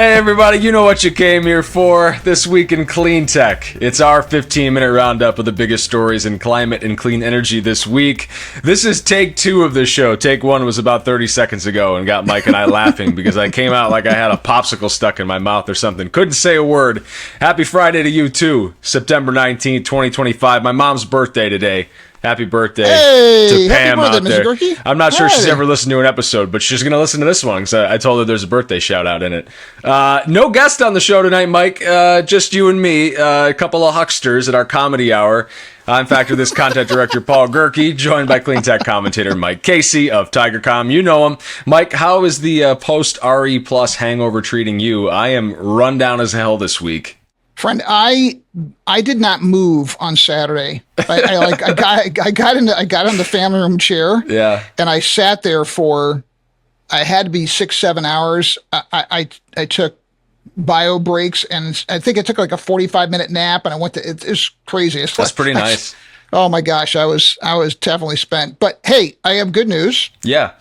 Hey everybody, you know what you came here for. This week in Cleantech. It's our 15-minute roundup of the biggest stories in climate and clean energy this week. This is take 2 of the show. Take 1 was about 30 seconds ago and got Mike and I laughing because I came out like I had a popsicle stuck in my mouth or something. Couldn't say a word. Happy Friday to you too. September 19th, 2025. My mom's birthday today. Happy birthday to Pam out there. Gerke? I'm not sure she's ever listened to an episode, but she's going to listen to this one because I told her there's a birthday shout out in it. No guest on the show tonight, Mike. Just you and me. A couple of hucksters at our comedy hour. I'm Factor This content director Paul Gerke, joined by Cleantech commentator Mike Casey of Tigercomm. You know him. Mike, how is the post-RE Plus hangover treating you? I am run down as hell this week. Friend, I did not move on Saturday. I got in the family room chair. Yeah. And I sat there for, I had to be 6-7 hours. I took bio breaks, and I think I took like a 45-minute nap, and I went to, it's crazy. That's pretty nice. Oh my gosh, I was definitely spent. But hey, I have good news. Yeah.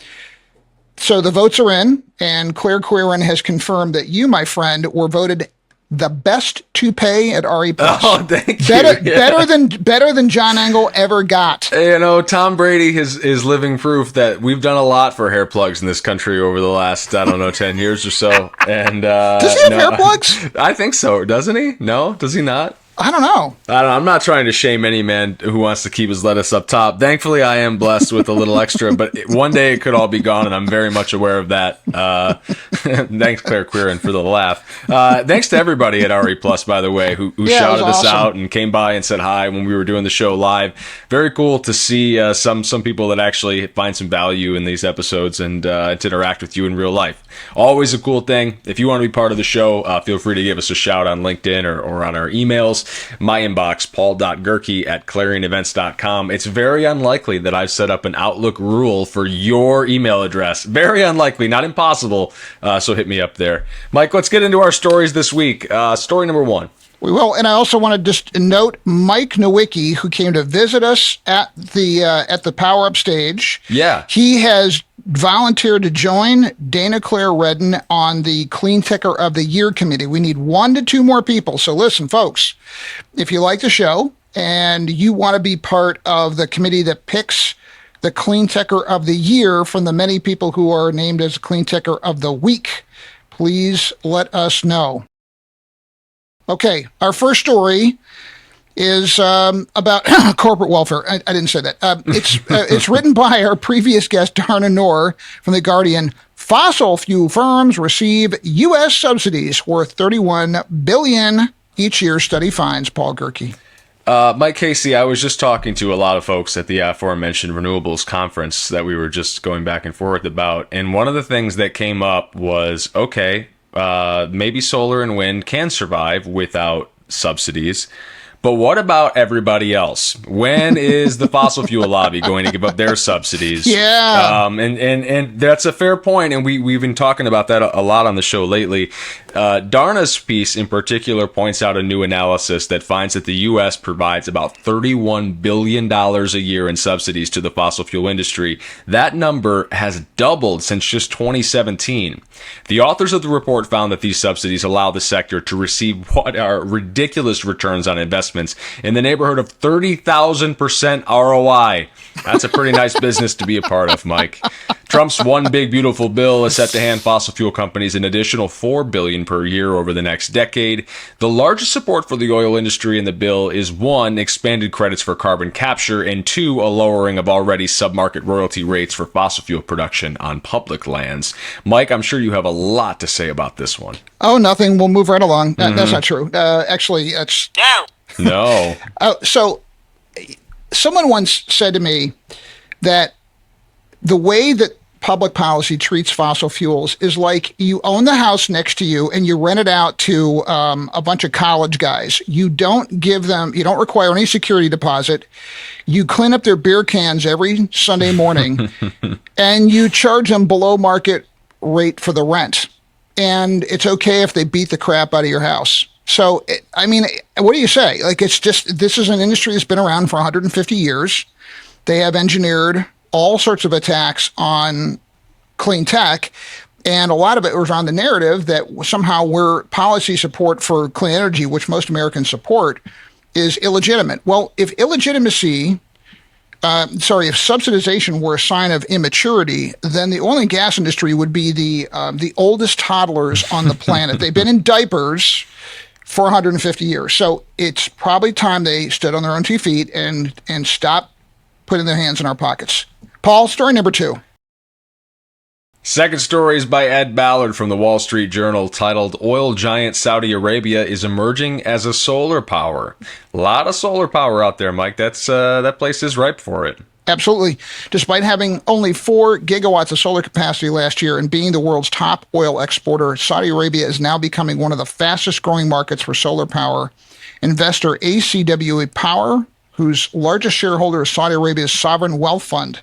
So the votes are in, and Claire Quirin has confirmed that you, my friend, were voted the best toupee at RE Plus. Oh, thank you. Better than John Engel ever got. You know, Tom Brady is living proof that we've done a lot for hair plugs in this country over the last, 10 years or so. And does he have hair plugs? I think so. Doesn't he? No, does he not? I don't know. I'm not trying to shame any man who wants to keep his lettuce up top. Thankfully, I am blessed with a little extra, but one day it could all be gone, and I'm very much aware of that. Thanks, Claire Quirin, for the laugh. Thanks to everybody at RE Plus, by the way, who shouted us out and came by and said hi when we were doing the show live. Very cool to see some people that actually find some value in these episodes and to interact with you in real life. Always a cool thing. If you want to be part of the show, feel free to give us a shout on LinkedIn or on our emails. My inbox, paul.gerke@clarionevents.com. It's very unlikely that I've set up an Outlook rule for your email address. Very unlikely, not impossible. So hit me up there. Mike, let's get into our stories this week. Story number 1. We will, and I also want to just note Mike Nowicki, who came to visit us at the Power Up stage. Yeah. He has volunteered to join Dana Claire Redden on the Cleantecher of the Year committee. We need 1 to 2 more people. So listen, folks, if you like the show and you want to be part of the committee that picks the Cleantecher of the Year from the many people who are named as Cleantecher of the Week, please let us know. Okay, our first story is about corporate welfare. I didn't say that. It's written by our previous guest, Darna Noor from The Guardian. Fossil fuel firms receive U.S. subsidies worth $31 billion each year, study finds. Paul Gerke. Mike Casey, I was just talking to a lot of folks at the aforementioned renewables conference that we were just going back and forth about. And one of the things that came up was, okay, maybe solar and wind can survive without subsidies. But what about everybody else? When is the fossil fuel lobby going to give up their subsidies? Yeah. And that's a fair point, and we've been talking about that a lot on the show lately. Darna's piece in particular points out a new analysis that finds that the U.S. provides about $31 billion a year in subsidies to the fossil fuel industry. That number has doubled since just 2017. The authors of the report found that these subsidies allow the sector to receive what are ridiculous returns on investments in the neighborhood of 30,000% ROI. That's a pretty nice business to be a part of, Mike. Trump's One Big Beautiful Bill is set to hand fossil fuel companies an additional $4 billion per year over the next decade. The largest support for the oil industry in the bill is 1, expanded credits for carbon capture, and 2, a lowering of already submarket royalty rates for fossil fuel production on public lands. Mike, I'm sure you have a lot to say about this one. Oh, nothing. We'll move right along. That's not true. Actually, it's... No. So someone once said to me that the way that public policy treats fossil fuels is like you own the house next to you and you rent it out to a bunch of college guys. You don't require any security deposit. You clean up their beer cans every Sunday morning and you charge them below market rate for the rent. And it's okay if they beat the crap out of your house. So, what do you say? Like, it's just, this is an industry that's been around for 150 years. They have engineered all sorts of attacks on clean tech. And a lot of it was on the narrative that somehow we're policy support for clean energy, which most Americans support, is illegitimate. Well, if illegitimacy, if subsidization were a sign of immaturity, then the oil and gas industry would be the oldest toddlers on the planet. They've been in diapers for 150 years. So it's probably time they stood on their own 2 feet and stopped putting their hands in our pockets. Paul, story number 2. Second story is by Ed Ballard from the Wall Street Journal, titled "Oil Giant Saudi Arabia is Emerging as a Solar Power." A lot of solar power out there, Mike. That place is ripe for it. Absolutely. Despite having only 4 gigawatts of solar capacity last year and being the world's top oil exporter, Saudi Arabia is now becoming one of the fastest growing markets for solar power. Investor ACWA Power, whose largest shareholder is Saudi Arabia's sovereign wealth fund,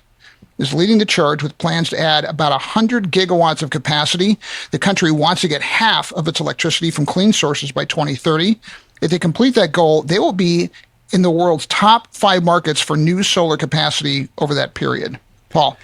is leading the charge with plans to add about 100 gigawatts of capacity. The country wants to get half of its electricity from clean sources by 2030. If they complete that goal, they will be in the world's top 5 markets for new solar capacity over that period. Paul.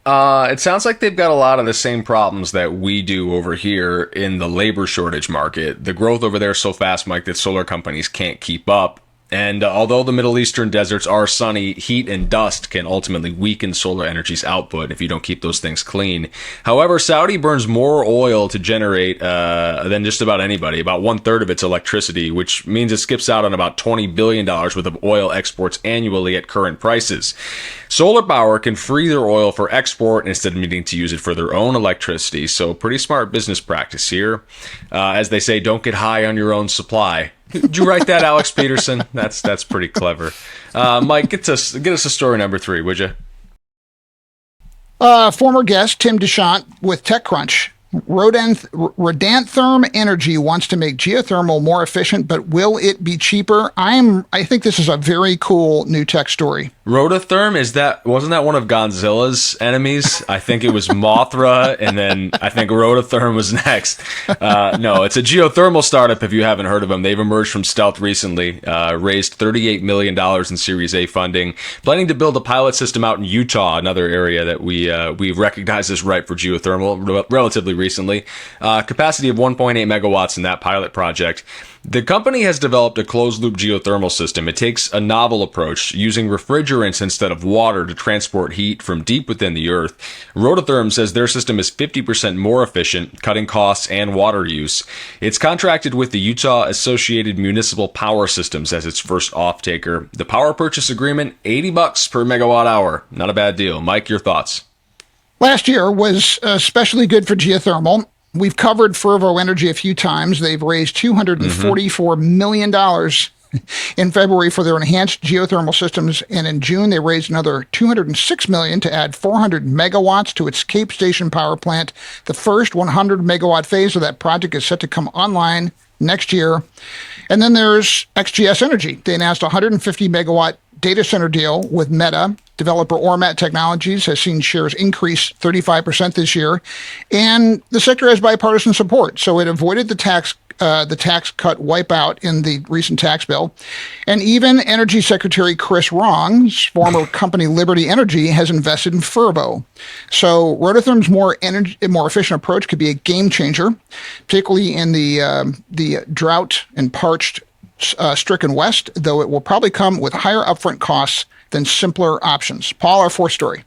It sounds like they've got a lot of the same problems that we do over here in the labor shortage market. The growth over there is so fast, Mike, that solar companies can't keep up. And although the Middle Eastern deserts are sunny, heat and dust can ultimately weaken solar energy's output if you don't keep those things clean. However, Saudi burns more oil to generate than just about anybody, about 1/3 of its electricity, which means it skips out on about $20 billion worth of oil exports annually at current prices. Solar power can free their oil for export instead of needing to use it for their own electricity, so pretty smart business practice here. As they say, don't get high on your own supply. Did you write that, Alex Peterson? That's pretty clever. Mike, get us a story number 3, would you? Former guest Tim Deschamps with TechCrunch. Rodatherm Energy wants to make geothermal more efficient, but will it be cheaper? I think this is a very cool new tech story. Rodatherm, wasn't that one of Godzilla's enemies? I think it was Mothra, and then I think Rodatherm was next. No, it's a geothermal startup if you haven't heard of them. They've emerged from stealth recently, raised $38 million in Series A funding, planning to build a pilot system out in Utah, another area that we recognize as ripe for geothermal relatively recently. Capacity of 1.8 megawatts in that pilot project. The company has developed a closed-loop geothermal system. It takes a novel approach, using refrigerants instead of water to transport heat from deep within the earth. Rodatherm says their system is 50% more efficient, cutting costs and water use. It's contracted with the Utah Associated Municipal Power Systems as its first off-taker. The power purchase agreement, $80 per megawatt hour. Not a bad deal. Mike, your thoughts? Last year was especially good for geothermal. We've covered Fervo Energy a few times. They've raised $244 million in February for their enhanced geothermal systems, and in June they raised another $206 million to add 400 megawatts to its Cape Station power plant. The first 100 megawatt phase of that project is set to come online next year. And then there's XGS Energy. They announced a 150 megawatt data center deal with Meta. Developer Ormat Technologies has seen shares increase 35% this year, and the sector has bipartisan support, so it avoided the tax cut wipeout in the recent tax bill. And even Energy Secretary Chris Wrong's former company Liberty Energy has invested in Fervo. So Rodatherm's more efficient approach could be a game changer, particularly in the drought and parched stricken West, though it will probably come with higher upfront costs than simpler options. Paul, our fourth story.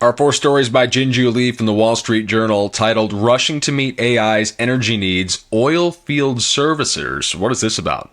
Our fourth story is by Jinju Lee from the Wall Street Journal, titled "Rushing to Meet AI's Energy Needs, Oil Field Servicers." What is this about?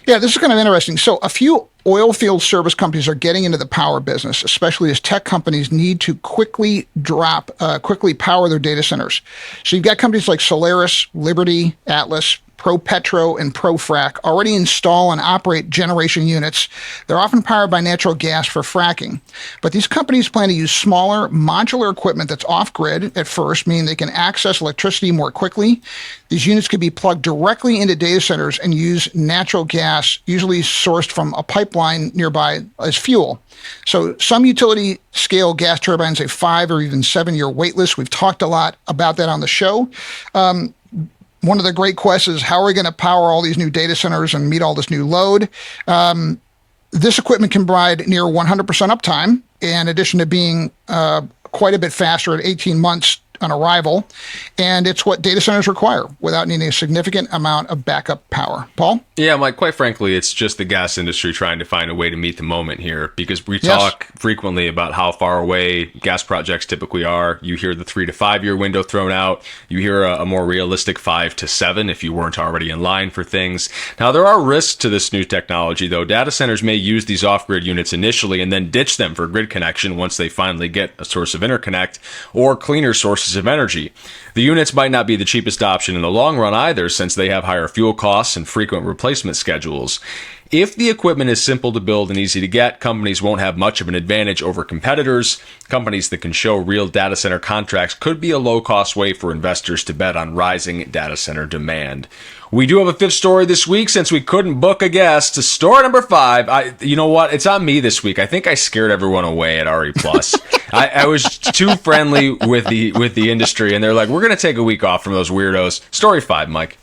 Yeah, this is kind of interesting. So a few oil field service companies are getting into the power business, especially as tech companies need to quickly power their data centers. So you've got companies like Solaris, Liberty, Atlas, ProPetro, and ProFrac already install and operate generation units. They're often powered by natural gas for fracking. But these companies plan to use smaller, modular equipment that's off-grid at first, meaning they can access electricity more quickly. These units could be plugged directly into data centers and use natural gas, usually sourced from a pipeline nearby, as fuel. So some utility-scale gas turbines have 5 or even 7-year wait lists. We've talked a lot about that on the show. One of the great questions is, how are we going to power all these new data centers and meet all this new load? This equipment can provide near 100% uptime, in addition to being quite a bit faster at 18 months on arrival, and it's what data centers require without needing a significant amount of backup power. Paul? Yeah, Mike, quite frankly, it's just the gas industry trying to find a way to meet the moment here, because we talk frequently about how far away gas projects typically are. You hear the 3 to 5 year window thrown out. You hear a more realistic 5 to 7 if you weren't already in line for things. Now, there are risks to this new technology, though. Data centers may use these off-grid units initially and then ditch them for grid connection once they finally get a source of interconnect or cleaner sources of energy. The units might not be the cheapest option in the long run either, since they have higher fuel costs and frequent replacement schedules. If the equipment is simple to build and easy to get, companies won't have much of an advantage over competitors. Companies that can show real data center contracts could be a low-cost way for investors to bet on rising data center demand. We do have a fifth story this week since we couldn't book a guest. Story number 5. You know what? It's on me this week. I think I scared everyone away at RE+. I was too friendly with the industry, and they're like, we're going to take a week off from those weirdos. Story 5, Mike.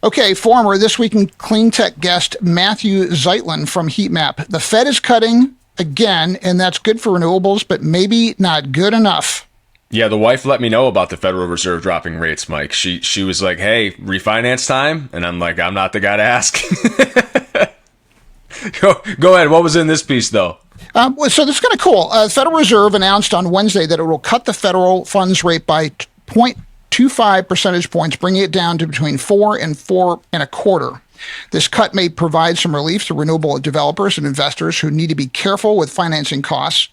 Okay, former This Week in Cleantech guest Matthew Zeitlin from Heatmap. The Fed is cutting again, and that's good for renewables, but maybe not good enough. Yeah, the wife let me know about the Federal Reserve dropping rates, Mike. She was like, hey, refinance time? And I'm like, I'm not the guy to ask. Go ahead. What was in this piece, though? So this is kind of cool. The Federal Reserve announced on Wednesday that it will cut the federal funds rate by 0.25 percentage points, bringing it down to between 4 and 4.25. This cut may provide some relief to renewable developers and investors who need to be careful with financing costs.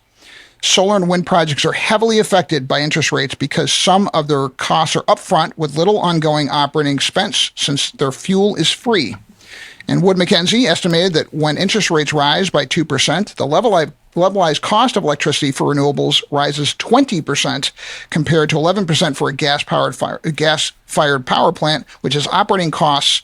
Solar and wind projects are heavily affected by interest rates because some of their costs are upfront with little ongoing operating expense since their fuel is free. And Wood Mackenzie estimated that when interest rates rise by 2%, the levelized cost of electricity for renewables rises 20% compared to 11% for a gas-fired power plant, which has operating costs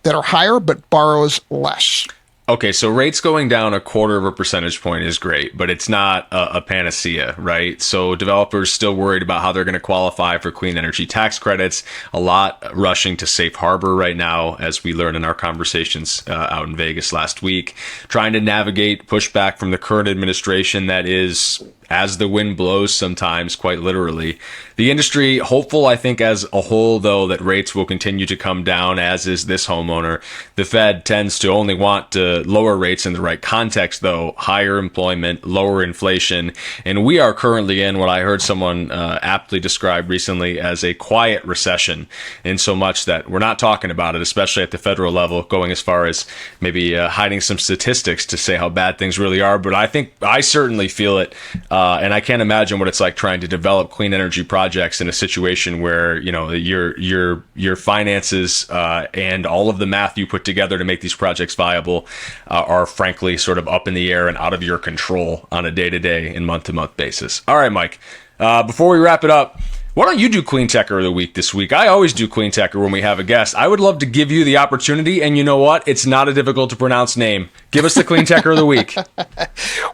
that are higher but borrows less. Okay, so rates going down 0.25 percentage point is great, but it's not a panacea, right? So developers still worried about how they're going to qualify for clean energy tax credits. A lot rushing to safe harbor right now, as we learned in our conversations out in Vegas last week, trying to navigate pushback from the current administration that is, as the wind blows sometimes, quite literally. The industry, hopeful, I think, as a whole, though, that rates will continue to come down, as is this homeowner. The Fed tends to only want to lower rates in the right context, though. Higher employment, lower inflation. And we are currently in what I heard someone aptly describe recently as a quiet recession, in so much that we're not talking about it, especially at the federal level, going as far as maybe hiding some statistics to say how bad things really are. But I think I certainly feel it. And I can't imagine what it's like trying to develop clean energy projects in a situation where, you know, your finances and all of the math you put together to make these projects viable are frankly sort of up in the air and out of your control on a day-to-day and month-to-month basis. All right, Mike, before we wrap it up, why don't you do Cleantecher of the Week this week? I always do Cleantecher when we have a guest. I would love to give you the opportunity, and you know what? It's not a difficult to pronounce name. Give us the Cleantecher of the Week.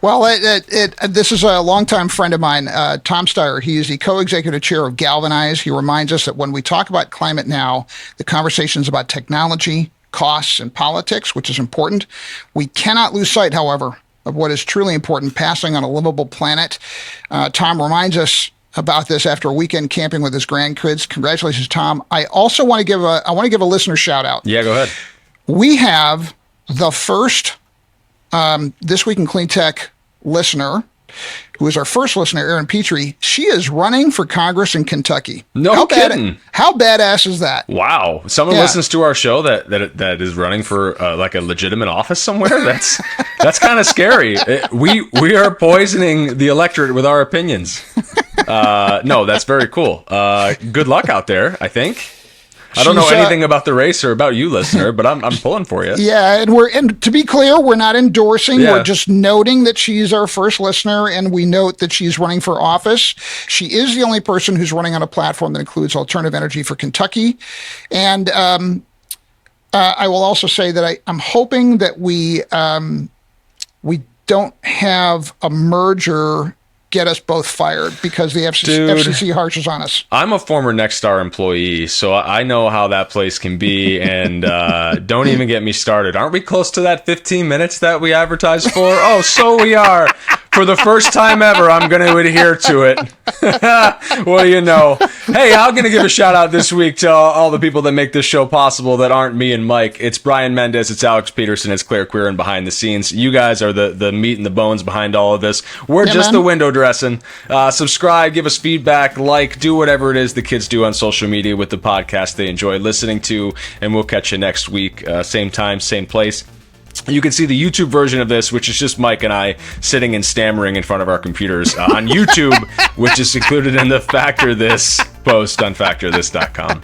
Well, this is a longtime friend of mine, Tom Steyer. He is the co-executive chair of Galvanize. He reminds us that when we talk about climate now, the conversation is about technology, costs, and politics, which is important. We cannot lose sight, however, of what is truly important, passing on a livable planet. Tom reminds us about this after a weekend camping with his grandkids. Congratulations, Tom. I also want to give a listener shout out. Yeah, go ahead. We have the first This Week in Cleantech listener, who is our first listener, Erin Petrie. She is running for Congress in Kentucky. No kidding. How badass is that? Wow. Someone listens to our show that is running for like a legitimate office somewhere. That's kind of scary. We are poisoning the electorate with our opinions. No, that's very cool. Good luck out there, I think. I don't know anything about the race or about you, listener, but I'm pulling for you. Yeah, and to be clear, we're not endorsing. Yeah. We're just noting that she's our first listener, and we note that she's running for office. She is the only person who's running on a platform that includes alternative energy for Kentucky. And I will also say that I'm hoping that we don't have a merger get us both fired because the FCC harshes on us. I'm a former Nexstar employee, so I know how that place can be, and don't even get me started. Aren't we close to that 15 minutes that we advertised for? Oh, so we are. For the first time ever, I'm going to adhere to it. What do you know? Hey, I'm going to give a shout out this week to all the people that make this show possible that aren't me and Mike. It's Brian Mendez, it's Alex Peterson, it's Claire Queer and behind the scenes. You guys are the meat and the bones behind all of this. We're just the window dressing. Subscribe, give us feedback, do whatever it is the kids do on social media with the podcast they enjoy listening to, and we'll catch you next week. Same time, same place. You can see the YouTube version of this, which is just Mike and I sitting and stammering in front of our computers on YouTube, which is included in the Factor This post on factorthis.com.